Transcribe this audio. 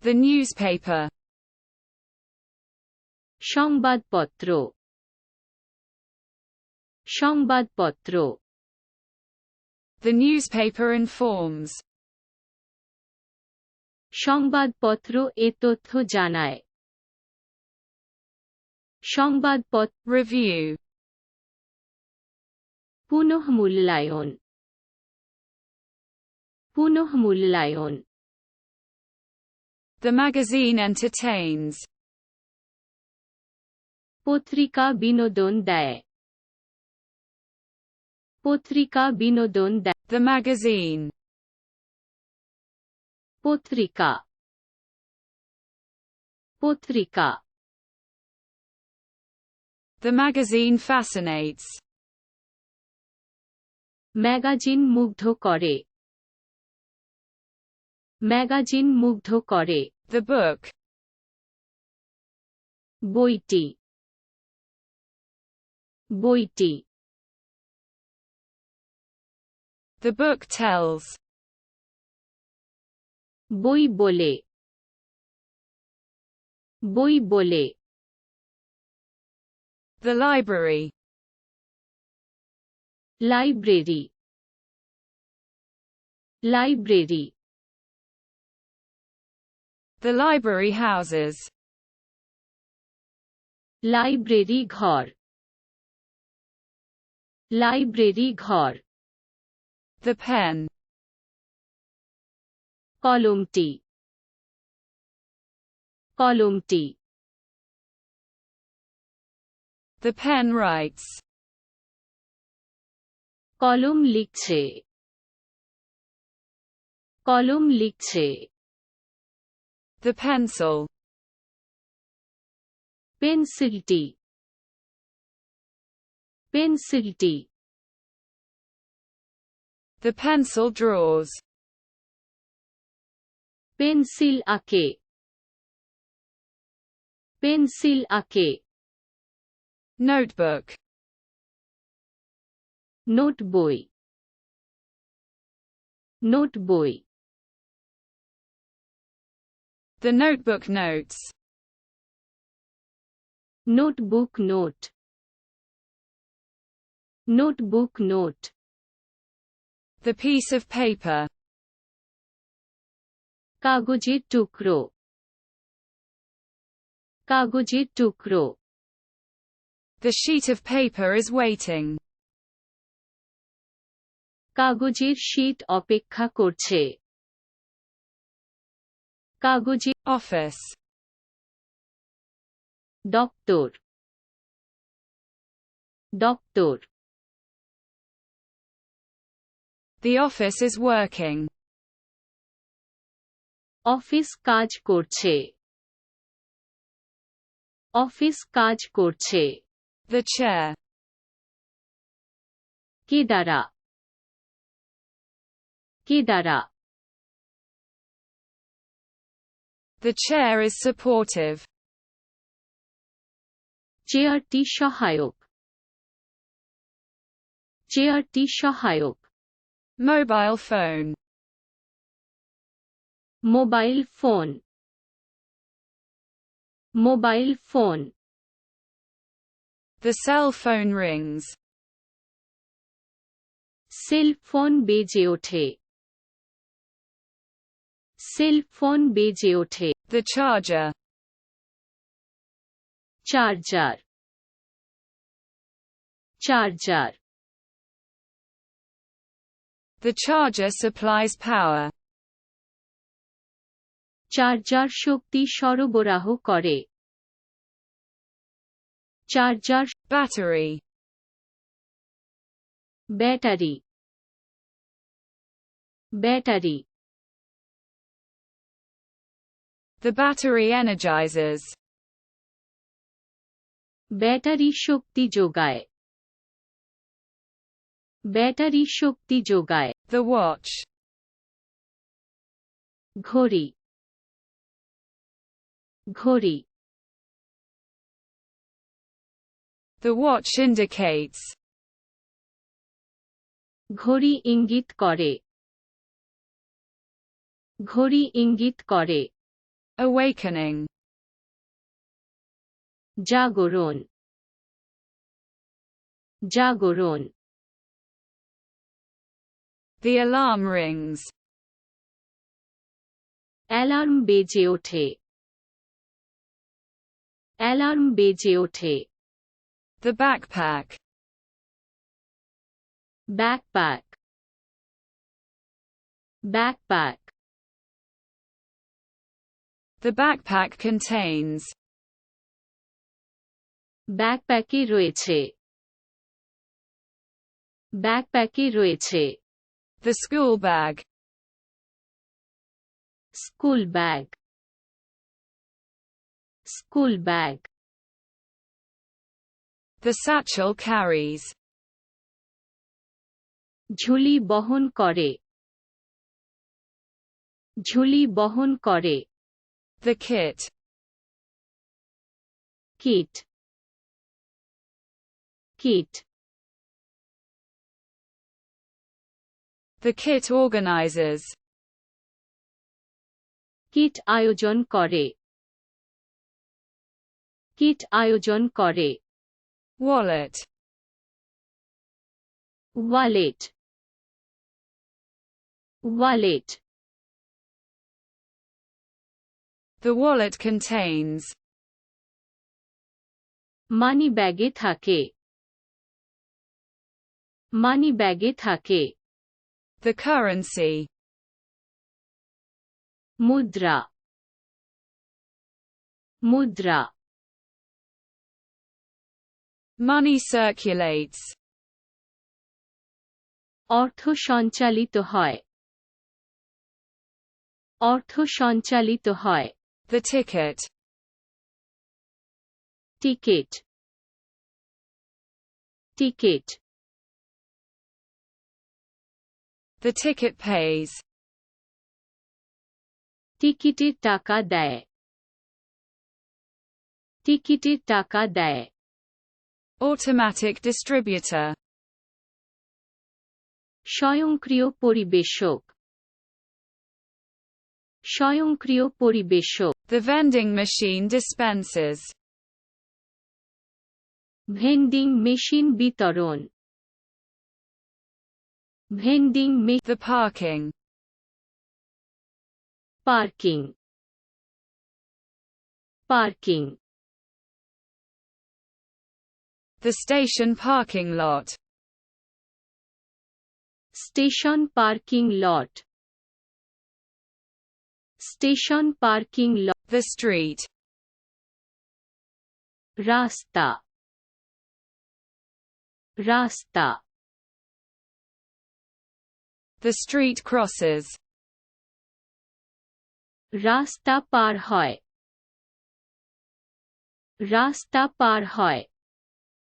The newspaper. সংবাদপত্র সংবাদপত্র The newspaper informs. সংবাদপত্র এ তথ্য জানায় সংবাদপত্র Review. পুনঃমূল্যায়ন পুনঃমূল্যায়ন The magazine entertains. পত্রিকা বিনোদন দেয় পত্রিকা বিনোদন দেয় The magazine. পত্রিকা পত্রিকা The magazine fascinates. ম্যাগাজিন মুগ্ধ করে ম্যাগাজিন মুগ্ধ করে The book. বইটি বইটি The book tells. বই বলে বই বলে The library. Library library The library houses. Library ঘর লাইব্রেরি ঘর The pen. কলমটি কলমটি The pen writes. কলম লিখছে কলম লিখছে The pencil. পেন্সিলটি পেন্সিলটি The pencil draws. Pencil আঁকে পেন্সিল আঁকে Notebook. নোট বই নোট বই The notebook notes. Notebook note notebook note The piece of paper. কাগজের টুকরো কাগজের টুকরো The sheet of paper is waiting. কাগজের শীট অপেক্ষা করছে কাগজের Office. দপ্তর দপ্তর The office is working. Office কাজ করছে অফিস কাজ করছে The chair. কে দ্বারা কে দ্বারা The chair is supportive. চেয়ারটি সহায়ক চেয়ারটি সহায়ক Mobile phone. Mobile phone mobile phone The cell phone rings. Cell phone বেজে ওঠে সেল ফোন বেজে ওঠে The charger. Charger charger The charger supplies power. Charger শক্তি সরবরাহ করে charger Battery. Battery battery The battery energizes. Battery শক্তি যোগায় battery শক্তি যোগায় The watch. ঘড়ি ঘড়ি The watch indicates. ঘড়ি ইঙ্গিত করে ঘড়ি ইঙ্গিত করে Awakening. জাগরণ জাগরণ The alarm rings. অ্যালার্ম বেজে ওঠে অ্যালার্ম বেজে ওঠে The backpack. Backpack backpack The backpack contains. ব্যাকপ্যাকে রয়েছে ব্যাকপ্যাকে রয়েছে The schoolbag. School bag school bag The satchel carries. ঝুলি বহন করে ঝুলি বহন করে The kit. Kit kit The kit organizes. Kit আয়োজন করে কিট আয়োজন করে Wallet. Wallet wallet The wallet contains. মানি ব্যাগে থাকে মানি ব্যাগে থাকে The currency. মুদ্রা মুদ্রা Money circulates. অর্থ সঞ্চালিত হয় অর্থ সঞ্চালিত হয় The ticket. Ticket ticket The ticket pays. টিকিটের টাকা দেয় টিকিটের টাকা দেয় Automatic distributor. স্বয়ংক্রিয় পরিবেশক স্বয়ংক্রিয় পরিবেশক The vending machine dispenses. Vending machine বিতরণ vending The parking. Parking parking The station parking lot. Station parking lot station parking lot The street. রাস্তা রাস্তা The street crosses. রাস্তা পার হয় রাস্তা পার হয়